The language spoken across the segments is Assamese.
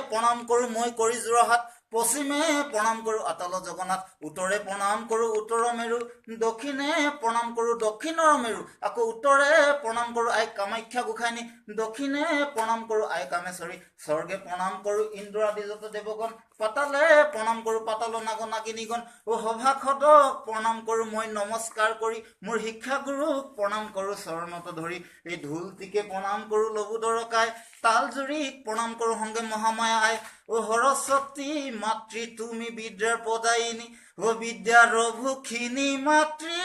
প্ৰণাম কৰোঁ মই কৰি যোৰহাট পশ্চিমে প্ৰণাম কৰোঁ আতল জগন্নাথ উত্তৰে প্ৰণাম কৰোঁ উত্তৰ মেৰু দক্ষিণে প্ৰণাম কৰোঁ দক্ষিণৰ মেৰু আকৌ উত্তৰে প্ৰণাম কৰোঁ আই কামাখ্যা গোসাঁনী দক্ষিণে প্ৰণাম কৰোঁ আই কামেশ্বৰী স্বৰ্গে প্ৰণাম কৰোঁ ইন্দ্ৰ আদিজত দেৱগণ পাতালে প্ৰণাম কৰোঁ পাতাল নাগ নাগিনীগণ ও সভাসদক প্ৰণাম কৰোঁ মই নমস্কাৰ কৰি মোৰ শিক্ষাগুৰুক প্ৰণাম কৰোঁ চৰণত ধৰি এই ঢোলটিকে প্ৰণাম কৰোঁ লঘু দৰকাই তালজুৰিক প্ৰণাম কৰোঁ সংগে মহামায়া আই ও সৰস্বতী মাতৃ তুমি বিদ্যাৰ পদায়িনী ও বিদ্যাৰ ভূখিনী মাতৃ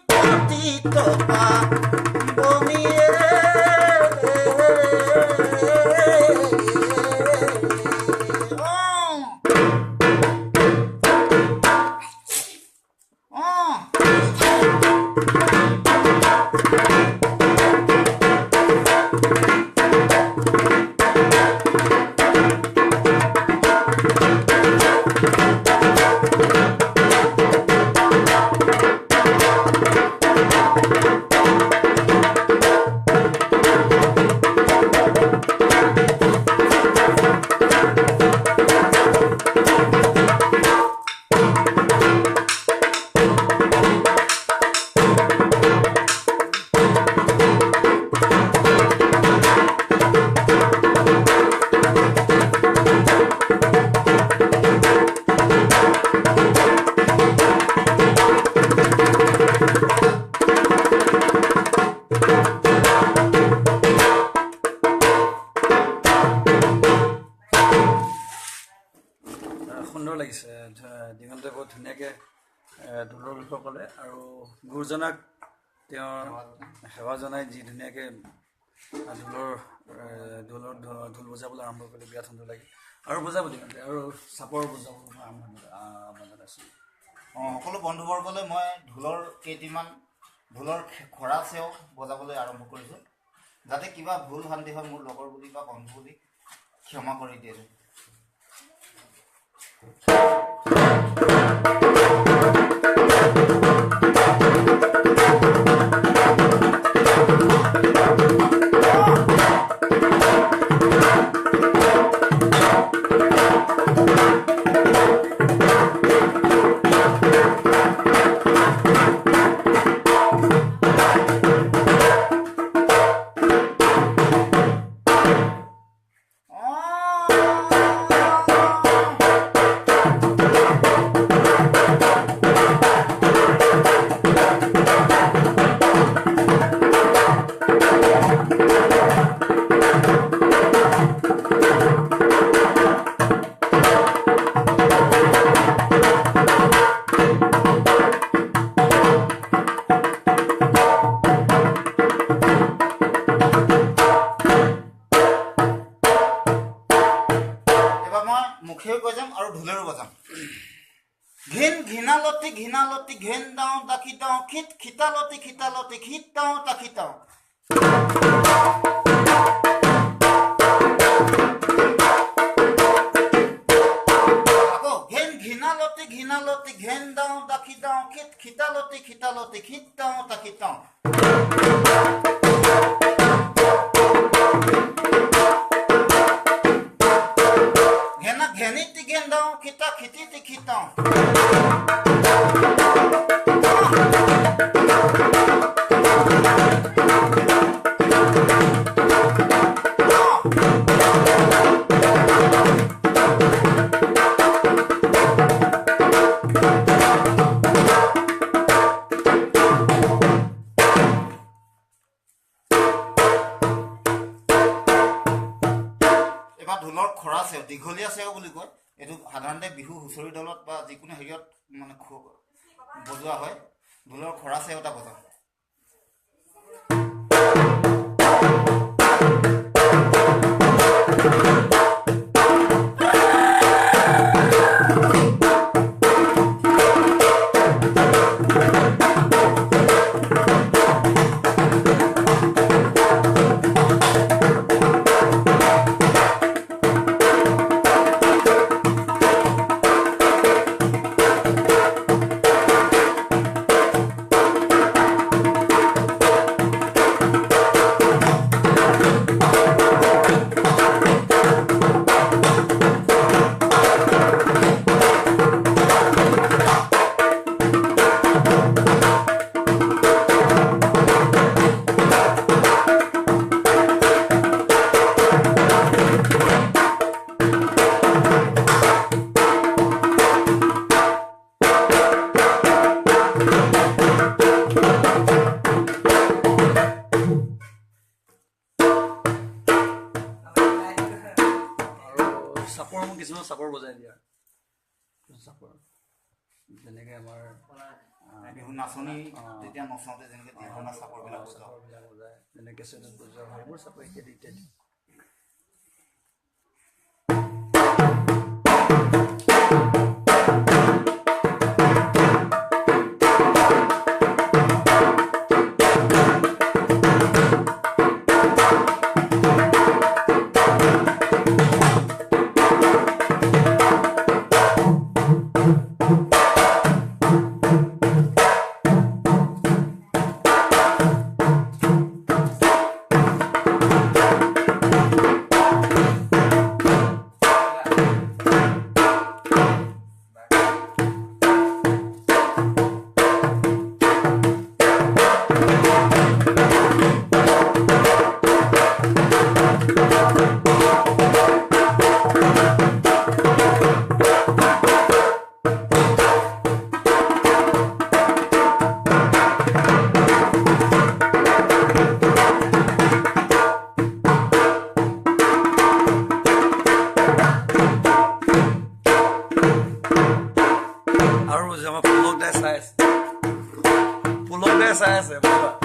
পতিত পাৱনীয়ে সুন্দৰ লাগিছে দিগন্তে বহুত ধুনীয়াকৈ ঢোলৰ বিষয়ে ক'লে আৰু গুৰুজনাক তেওঁৰ সেৱা জনাই যি ধুনীয়াকৈ ঢোল বজাবলৈ আৰম্ভ কৰিলে বিৰাট সুন্দৰ লাগে আৰু বজাব দিগন্তে আৰু চাপৰ বজাবলৈ আৰম্ভ জনাইছোঁ সকলো বন্ধুবৰ্গলৈ মই ঢোলৰ খৰা চেও বজাবলৈ আৰম্ভ কৰিছোঁ যাতে কিবা ভুল ভ্ৰান্তি হয় মোৰ লগৰ বুলি বা বন্ধু বুলি ক্ষমা কৰি দিয়ে মুখেও কৈ যাম আৰু ঢোলেৰো বজাম ঘিনালতি ঘিনালতি ঘেন দাওঁ দাকি দাওঁ খিত খিতালতি খিতালতি খিত দাওঁ তাকি দাওঁ আকৌ ঘেন ঘিনালতি ঘিনালতি ঘেন দাওঁ দাকি দাওঁ খিত খিতালতি খিতালতি খিত দাওঁ তাকি দাওঁ ঘেনিতি ঘেন দাওঁ খিতা খিতিতি খিতাওঁ ঢোলৰ খৰা চেও দীঘলীয়া চেও বুলি কয় এইটো সাধাৰণতে বিহু হুঁচৰি দলত বা যিকোনো হেৰিয়ত মানে বজোৱা হয় ঢোলৰ খৰা চেও এটা বজাওঁ চাপৰ মোক কিছুমান চাপৰ বজাই দিয়া চাপৰ যেনেকৈ আমাৰ বিহু নাচনি যেতিয়া নচাওঁতে যেনেকৈ বিভিন্ন চাপৰবিলাক চাপৰবিলাক বজায় যেনেকৈ কেছেটত বজোৱা হয় সেইবোৰ চাপৰ ইত্যাদি ইত্যাদি আৰু যে আমাৰ পুলক দাই চাই আছে